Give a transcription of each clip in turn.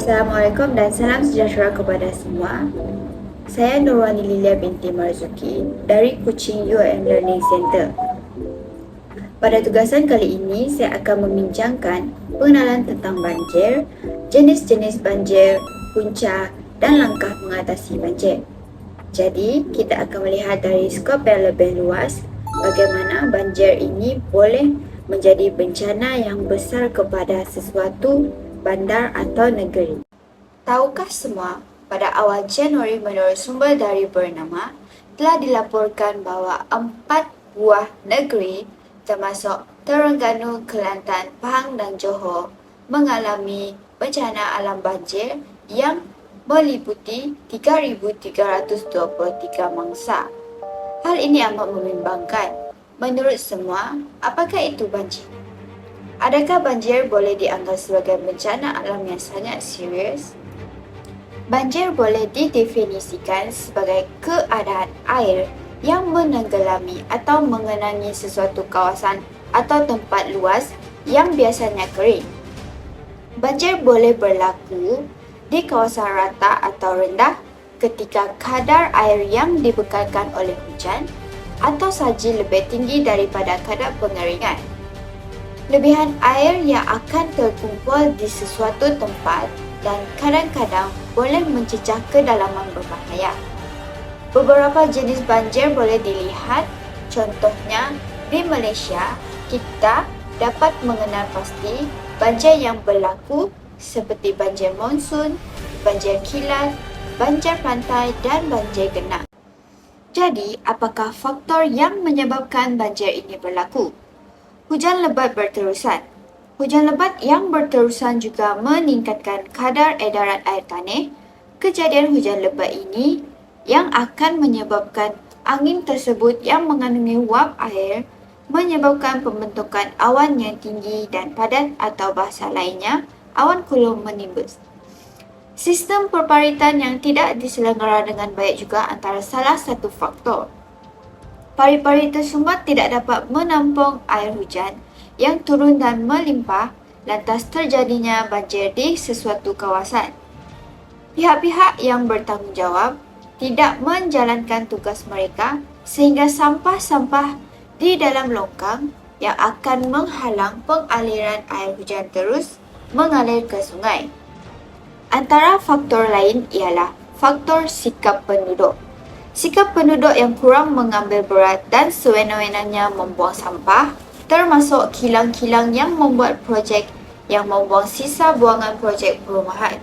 Assalamualaikum dan salam sejahtera kepada semua. Saya Nurwani Lilia binti Marzuki dari Kuching UM Learning Center. Pada tugasan kali ini, saya akan membincangkan pengenalan tentang banjir, jenis-jenis banjir, punca dan langkah mengatasi banjir. Jadi, kita akan melihat dari skop yang lebih luas bagaimana banjir ini boleh menjadi bencana yang besar kepada sesuatu bandar atau negeri. Tahukah semua, pada awal Januari menurut sumber dari bernama, telah dilaporkan bahawa 4 buah negeri termasuk Terengganu, Kelantan, Pahang dan Johor mengalami bencana alam banjir yang meliputi 3,323 mangsa. Hal ini amat membimbangkan. Menurut semua, apakah itu banjir? Adakah banjir boleh dianggap sebagai bencana alam yang sangat serius? Banjir boleh didefinisikan sebagai keadaan air yang menenggelami atau mengenangi sesuatu kawasan atau tempat luas yang biasanya kering. Banjir boleh berlaku di kawasan rata atau rendah ketika kadar air yang dibekalkan oleh hujan atau salji lebih tinggi daripada kadar pengeringan. Lebihan air yang akan terkumpul di sesuatu tempat dan kadang-kadang boleh mencecah kedalaman berbahaya. Beberapa jenis banjir boleh dilihat, contohnya di Malaysia, kita dapat mengenal pasti banjir yang berlaku seperti banjir monsun, banjir kilat, banjir pantai dan banjir genang. Jadi, apakah faktor yang menyebabkan banjir ini berlaku? Hujan lebat berterusan. Hujan lebat yang berterusan juga meningkatkan kadar edaran air tanah. Kejadian hujan lebat ini yang akan menyebabkan angin tersebut yang mengandungi wap air menyebabkan pembentukan awan yang tinggi dan padat atau bahasa lainnya, awan cumulonimbus. Sistem perparitan yang tidak diselenggara dengan baik juga antara salah satu faktor. Pari-pari tersumbat tidak dapat menampung air hujan yang turun dan melimpah, lantas terjadinya banjir di sesuatu kawasan. Pihak-pihak yang bertanggungjawab tidak menjalankan tugas mereka sehingga sampah-sampah di dalam longkang yang akan menghalang pengaliran air hujan terus mengalir ke sungai. Antara faktor lain ialah faktor sikap penduduk. Sikap penduduk yang kurang mengambil berat dan sewenang-wenangnya membuang sampah, termasuk kilang-kilang yang membuat projek yang membuang sisa buangan projek perumahan.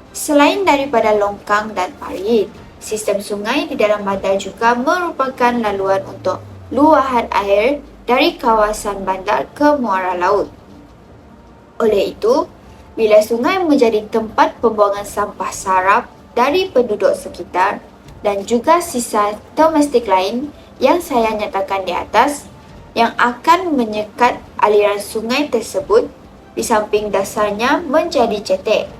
Selain daripada longkang dan parit, sistem sungai di dalam bandar juga merupakan laluan untuk luahan air dari kawasan bandar ke muara laut. Oleh itu, bila sungai menjadi tempat pembuangan sampah sarap dari penduduk sekitar dan juga sisa domestik lain yang saya nyatakan di atas, yang akan menyekat aliran sungai tersebut di samping dasarnya menjadi cetek,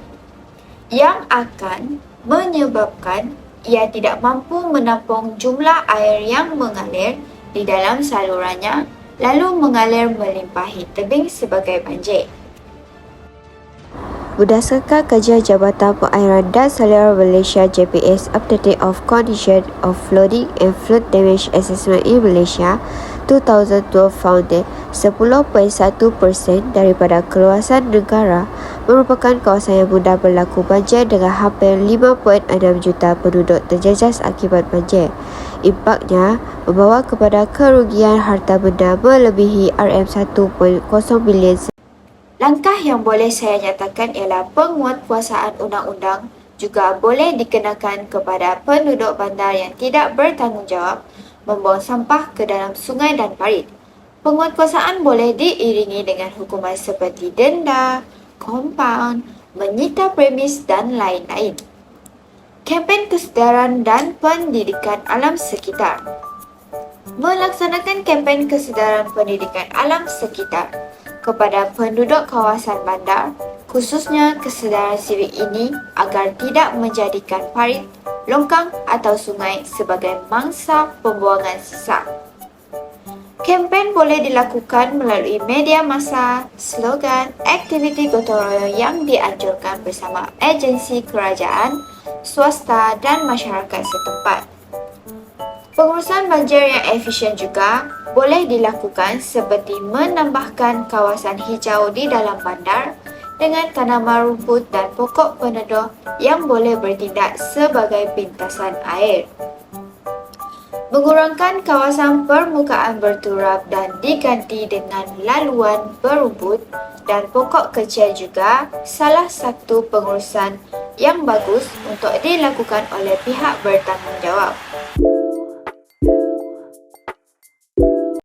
yang akan menyebabkan ia tidak mampu menampung jumlah air yang mengalir di dalam salurannya lalu mengalir melimpahi tebing sebagai banjir. Berdasarkan kajian Jabatan Perairan dan Saluran Malaysia JPS Updating of Condition of Flooding and Flood Damage Assessment in Malaysia 2012 found that 10.1% daripada keluasan negara merupakan kawasan yang mudah berlaku banjir dengan hampir 5.6 juta penduduk terjejas akibat banjir. Impaknya membawa kepada kerugian harta benda melebihi RM1.0 bilion. Langkah yang boleh saya nyatakan ialah penguatkuasaan undang-undang juga boleh dikenakan kepada penduduk bandar yang tidak bertanggungjawab membuang sampah ke dalam sungai dan parit. Penguatkuasaan boleh diiringi dengan hukuman seperti denda, kompaun, menyita premis dan lain-lain. Kempen kesedaran dan pendidikan alam sekitar. Melaksanakan kempen kesedaran pendidikan alam sekitar kepada penduduk kawasan bandar, khususnya kesedaran sivik ini agar tidak menjadikan parit, longkang atau sungai sebagai mangsa pembuangan sisa. Kempen boleh dilakukan melalui media massa, slogan, aktiviti gotong royong yang dianjurkan bersama agensi kerajaan, swasta dan masyarakat setempat. Pengurusan banjir yang efisien juga boleh dilakukan seperti menambahkan kawasan hijau di dalam bandar dengan tanaman rumput dan pokok peneduh yang boleh bertindak sebagai pintasan air. Mengurangkan kawasan permukaan berturap dan diganti dengan laluan berumput dan pokok kecil juga salah satu pengurusan yang bagus untuk dilakukan oleh pihak bertanggungjawab.